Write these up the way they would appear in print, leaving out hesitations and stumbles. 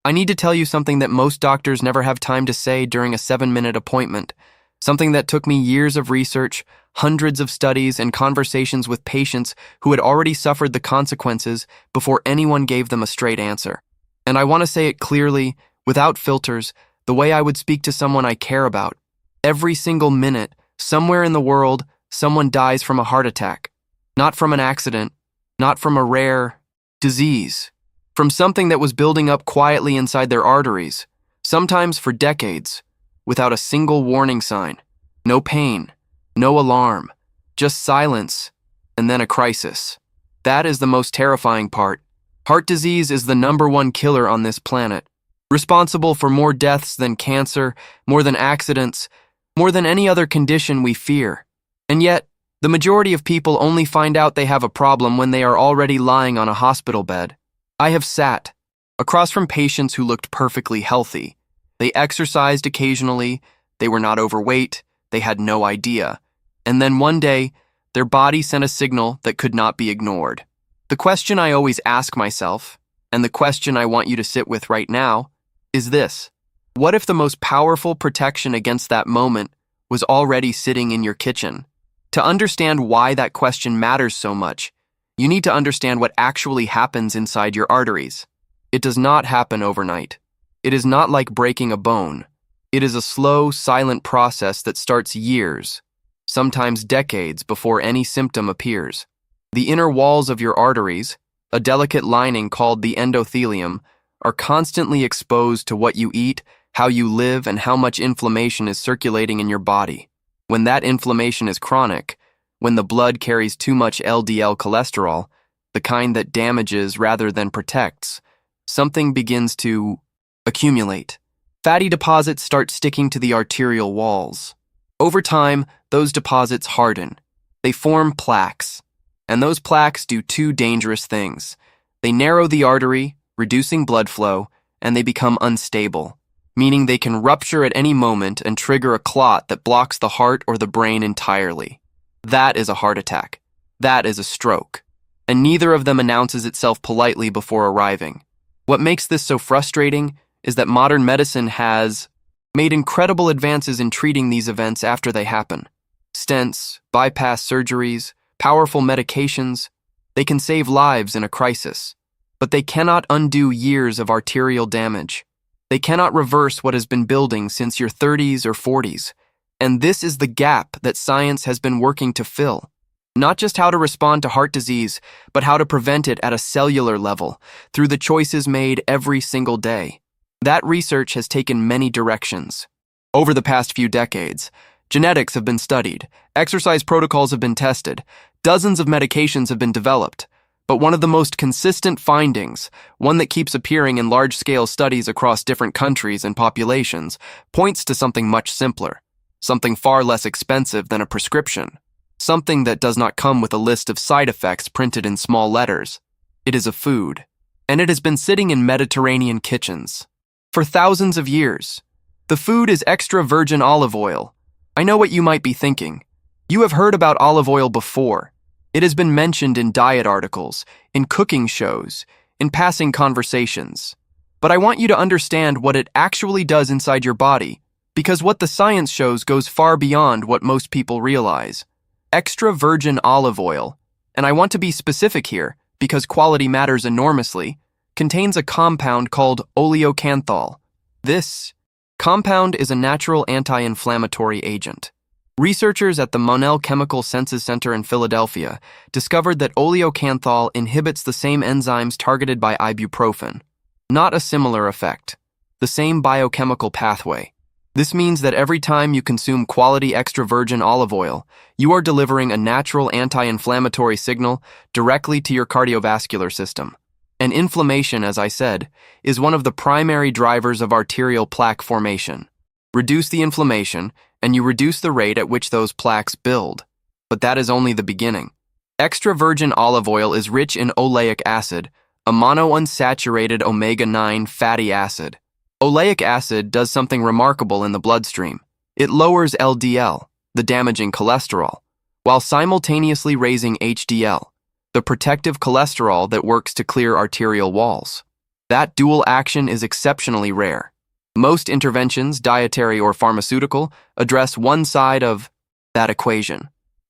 I need to tell you something that most doctors never have time to say during a 7-minute appointment. Something that took me years of research, hundreds of studies, and conversations with patients who had already suffered the consequences before anyone gave them a straight answer. And I want to say it clearly, without filters, the way I would speak to someone I care about. Every single minute, somewhere in the world, someone dies from a heart attack. Not from an accident, not from a rare disease. From something that was building up quietly inside their arteries, sometimes for decades, without a single warning sign. No pain, no alarm, just silence, and then a crisis. That is the most terrifying part. Heart disease is the #1 killer on this planet, responsible for more deaths than cancer, more than accidents, more than any other condition we fear. And yet, the majority of people only find out they have a problem when they are already lying on a hospital bed. I have sat across from patients who looked perfectly healthy. They exercised occasionally, they were not overweight, they had no idea. And then one day, their body sent a signal that could not be ignored. The question I always ask myself, and the question I want you to sit with right now, is this. What if the most powerful protection against that moment was already sitting in your kitchen? To understand why that question matters so much, you need to understand what actually happens inside your arteries. It does not happen overnight. It is not like breaking a bone. It is a slow, silent process that starts years, sometimes decades before any symptom appears. The inner walls of your arteries, a delicate lining called the endothelium, are constantly exposed to what you eat, how you live, and how much inflammation is circulating in your body. When that inflammation is chronic, when the blood carries too much LDL cholesterol, the kind that damages rather than protects, something begins to accumulate. Fatty deposits start sticking to the arterial walls. Over time, those deposits harden. They form plaques. And those plaques do two dangerous things. They narrow the artery, reducing blood flow, and they become unstable, meaning they can rupture at any moment and trigger a clot that blocks the heart or the brain entirely. That is a heart attack. That is a stroke. And neither of them announces itself politely before arriving. What makes this so frustrating is that modern medicine has made incredible advances in treating these events after they happen. Stents, bypass surgeries, powerful medications, they can save lives in a crisis. But they cannot undo years of arterial damage. They cannot reverse what has been building since your 30s or 40s. And this is the gap that science has been working to fill. Not just how to respond to heart disease, but how to prevent it at a cellular level through the choices made every single day. That research has taken many directions. Over the past few decades, genetics have been studied, exercise protocols have been tested, dozens of medications have been developed. But one of the most consistent findings, one that keeps appearing in large-scale studies across different countries and populations, points to something much simpler, something far less expensive than a prescription, something that does not come with a list of side effects printed in small letters. It is a food, and it has been sitting in Mediterranean kitchens for thousands of years. The food is extra virgin olive oil. I know what you might be thinking. You have heard about olive oil before. It has been mentioned in diet articles, in cooking shows, in passing conversations. But I want you to understand what it actually does inside your body, because what the science shows goes far beyond what most people realize. Extra virgin olive oil, and I want to be specific here because quality matters enormously, contains a compound called oleocanthal. This compound is a natural anti-inflammatory agent. Researchers at the Monell Chemical Senses Center in Philadelphia discovered that oleocanthal inhibits the same enzymes targeted by ibuprofen. Not a similar effect. The same biochemical pathway. This means that every time you consume quality extra virgin olive oil, you are delivering a natural anti-inflammatory signal directly to your cardiovascular system. And inflammation, as I said, is one of the primary drivers of arterial plaque formation. Reduce the inflammation, and you reduce the rate at which those plaques build. But that is only the beginning. Extra virgin olive oil is rich in oleic acid, a monounsaturated omega-9 fatty acid. Oleic acid does something remarkable in the bloodstream. It lowers LDL, the damaging cholesterol, while simultaneously raising HDL, the protective cholesterol that works to clear arterial walls. That dual action is exceptionally rare. Most interventions, dietary or pharmaceutical, address one side of that equation.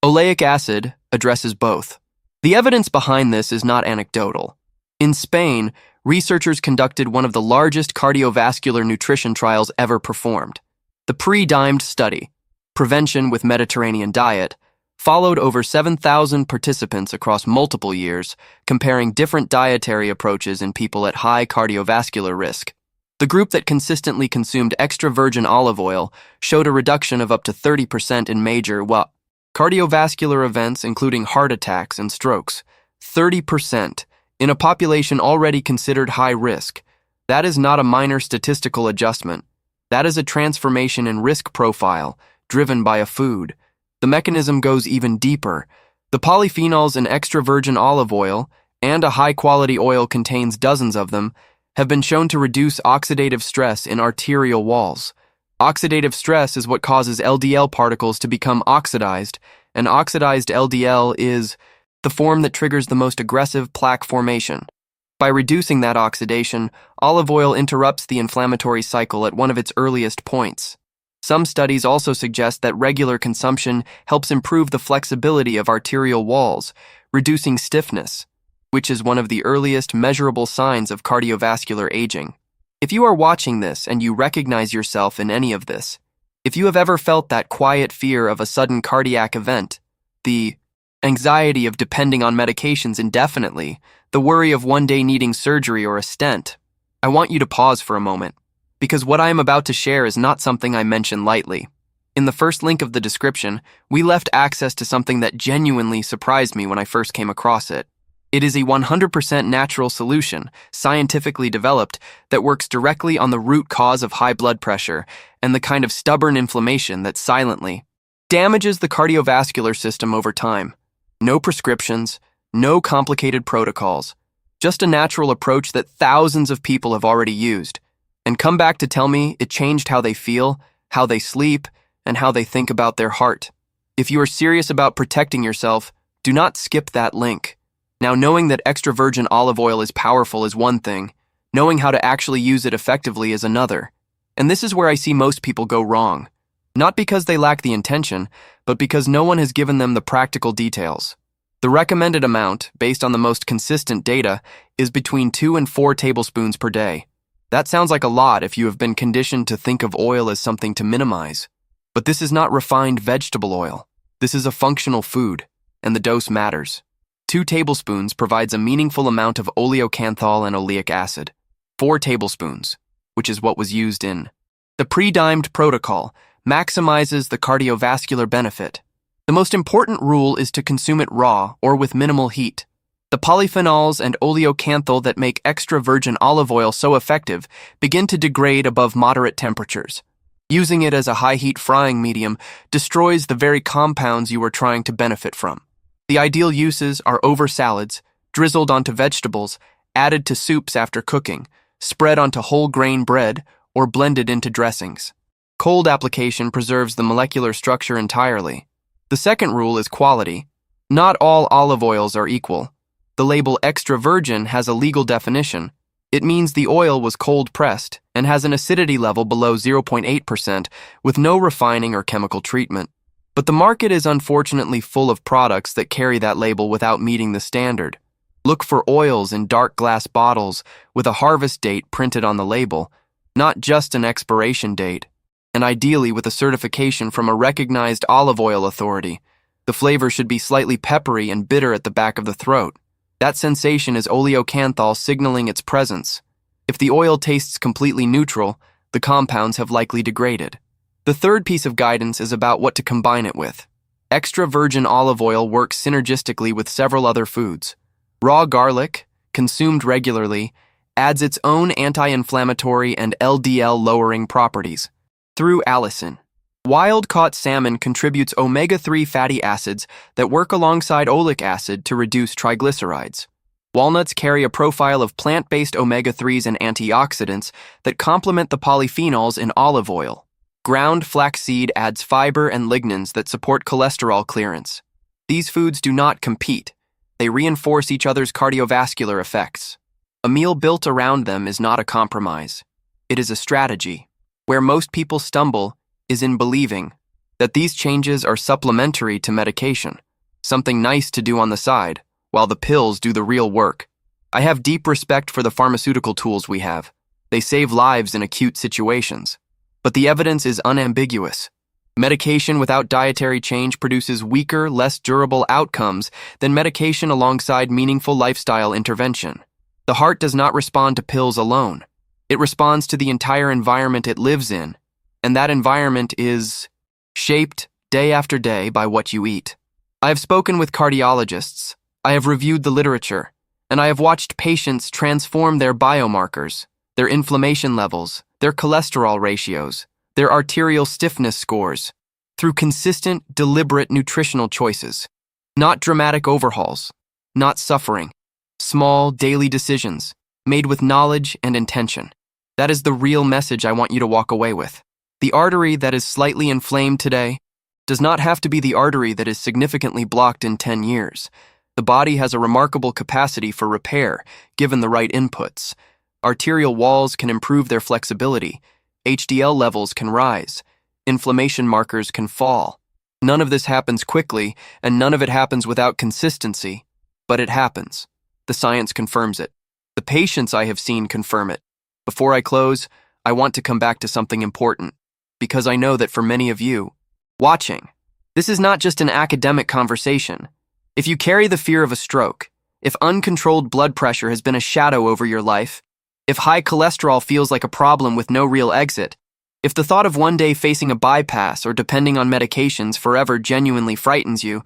Oleic acid addresses both. The evidence behind this is not anecdotal. In Spain, researchers conducted one of the largest cardiovascular nutrition trials ever performed. The pre-dimed study, Prevention with Mediterranean Diet, followed over 7,000 participants across multiple years, comparing different dietary approaches in people at high cardiovascular risk. The group that consistently consumed extra virgin olive oil showed a reduction of up to 30% in major cardiovascular events, including heart attacks and strokes. 30% in a population already considered high risk. That is not a minor statistical adjustment. That is a transformation in risk profile driven by a food. The mechanism goes even deeper. The polyphenols in extra virgin olive oil, and a high-quality oil contains dozens of them, have been shown to reduce oxidative stress in arterial walls. Oxidative stress is what causes LDL particles to become oxidized, and oxidized LDL is the form that triggers the most aggressive plaque formation. By reducing that oxidation, olive oil interrupts the inflammatory cycle at one of its earliest points. Some studies also suggest that regular consumption helps improve the flexibility of arterial walls, reducing stiffness, which is one of the earliest measurable signs of cardiovascular aging. If you are watching this and you recognize yourself in any of this, if you have ever felt that quiet fear of a sudden cardiac event, the anxiety of depending on medications indefinitely, the worry of one day needing surgery or a stent, I want you to pause for a moment, because what I am about to share is not something I mention lightly. In the first link of the description, we left access to something that genuinely surprised me when I first came across it. It is a 100% natural solution, scientifically developed, that works directly on the root cause of high blood pressure and the kind of stubborn inflammation that silently damages the cardiovascular system over time. No prescriptions, no complicated protocols, just a natural approach that thousands of people have already used, and come back to tell me it changed how they feel, how they sleep, and how they think about their heart. If you are serious about protecting yourself, do not skip that link. Now, knowing that extra virgin olive oil is powerful is one thing, knowing how to actually use it effectively is another. And this is where I see most people go wrong. Not because they lack the intention, but because no one has given them the practical details. The recommended amount, based on the most consistent data, is between 2 and 4 tablespoons per day. That sounds like a lot if you have been conditioned to think of oil as something to minimize. But this is not refined vegetable oil. This is a functional food, and the dose matters. 2 tablespoons provides a meaningful amount of oleocanthal and oleic acid. 4 tablespoons, which is what was used in the pre-dimed protocol, maximizes the cardiovascular benefit. The most important rule is to consume it raw or with minimal heat. The polyphenols and oleocanthal that make extra virgin olive oil so effective begin to degrade above moderate temperatures. Using it as a high-heat frying medium destroys the very compounds you are trying to benefit from. The ideal uses are over salads, drizzled onto vegetables, added to soups after cooking, spread onto whole grain bread, or blended into dressings. Cold application preserves the molecular structure entirely. The second rule is quality. Not all olive oils are equal. The label extra virgin has a legal definition. It means the oil was cold pressed and has an acidity level below 0.8% with no refining or chemical treatment. But the market is unfortunately full of products that carry that label without meeting the standard. Look for oils in dark glass bottles with a harvest date printed on the label, not just an expiration date, and ideally with a certification from a recognized olive oil authority. The flavor should be slightly peppery and bitter at the back of the throat. That sensation is oleocanthal signaling its presence. If the oil tastes completely neutral, the compounds have likely degraded. The third piece of guidance is about what to combine it with. Extra virgin olive oil works synergistically with several other foods. Raw garlic, consumed regularly, adds its own anti-inflammatory and LDL-lowering properties. Through allicin. Wild-caught salmon contributes omega-3 fatty acids that work alongside oleic acid to reduce triglycerides. Walnuts carry a profile of plant-based omega-3s and antioxidants that complement the polyphenols in olive oil. Ground flaxseed adds fiber and lignans that support cholesterol clearance. These foods do not compete. They reinforce each other's cardiovascular effects. A meal built around them is not a compromise. It is a strategy. Where most people stumble is in believing that these changes are supplementary to medication, something nice to do on the side, while the pills do the real work. I have deep respect for the pharmaceutical tools we have. They save lives in acute situations. But the evidence is unambiguous. Medication without dietary change produces weaker, less durable outcomes than medication alongside meaningful lifestyle intervention. The heart does not respond to pills alone. It responds to the entire environment it lives in, and that environment is shaped day after day by what you eat. I have spoken with cardiologists, I have reviewed the literature, and I have watched patients transform their biomarkers, their inflammation levels, their cholesterol ratios, their arterial stiffness scores, through consistent, deliberate nutritional choices. Not dramatic overhauls, not suffering. Small, daily decisions, made with knowledge and intention. That is the real message I want you to walk away with. The artery that is slightly inflamed today does not have to be the artery that is significantly blocked in 10 years. The body has a remarkable capacity for repair, given the right inputs. Arterial walls can improve their flexibility. HDL levels can rise. Inflammation markers can fall. None of this happens quickly, and none of it happens without consistency. But it happens. The science confirms it. The patients I have seen confirm it. Before I close, I want to come back to something important, because I know that for many of you, watching, this is not just an academic conversation. If you carry the fear of a stroke, if uncontrolled blood pressure has been a shadow over your life, if high cholesterol feels like a problem with no real exit, if the thought of one day facing a bypass or depending on medications forever genuinely frightens you,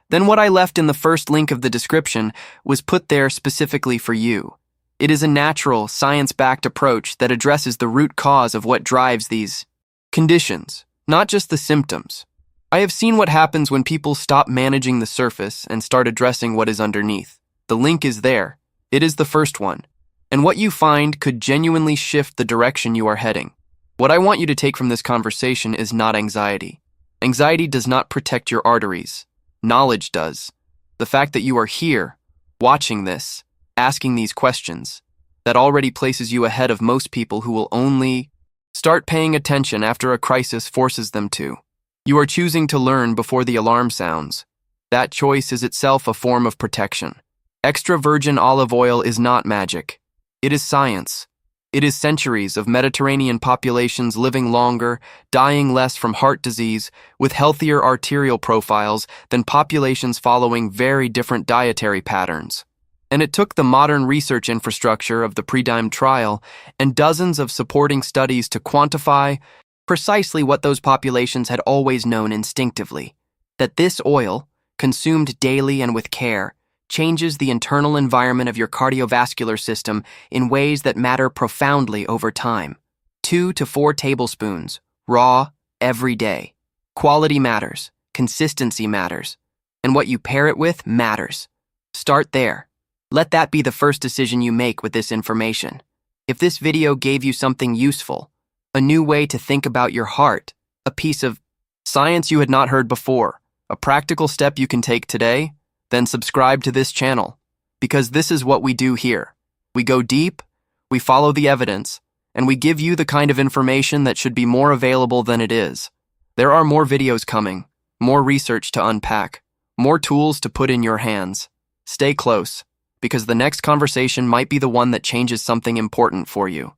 then what I left in the first link of the description was put there specifically for you. It is a natural, science-backed approach that addresses the root cause of what drives these conditions, not just the symptoms. I have seen what happens when people stop managing the surface and start addressing what is underneath. The link is there. It is the first one. And what you find could genuinely shift the direction you are heading. What I want you to take from this conversation is not anxiety. Anxiety does not protect your arteries. Knowledge does. The fact that you are here, watching this, asking these questions, that already places you ahead of most people who will only start paying attention after a crisis forces them to. You are choosing to learn before the alarm sounds. That choice is itself a form of protection. Extra virgin olive oil is not magic. It is science. It is centuries of Mediterranean populations living longer, dying less from heart disease, with healthier arterial profiles than populations following very different dietary patterns. And it took the modern research infrastructure of the PREDIME trial and dozens of supporting studies to quantify precisely what those populations had always known instinctively, that this oil, consumed daily and with care, changes the internal environment of your cardiovascular system in ways that matter profoundly over time. 2 to 4 tablespoons, raw, every day. Quality matters, consistency matters, and what you pair it with matters. Start there. Let that be the first decision you make with this information. If this video gave you something useful, a new way to think about your heart, a piece of science you had not heard before, a practical step you can take today, then subscribe to this channel, because this is what we do here. We go deep, we follow the evidence, and we give you the kind of information that should be more available than it is. There are more videos coming, more research to unpack, more tools to put in your hands. Stay close, because the next conversation might be the one that changes something important for you.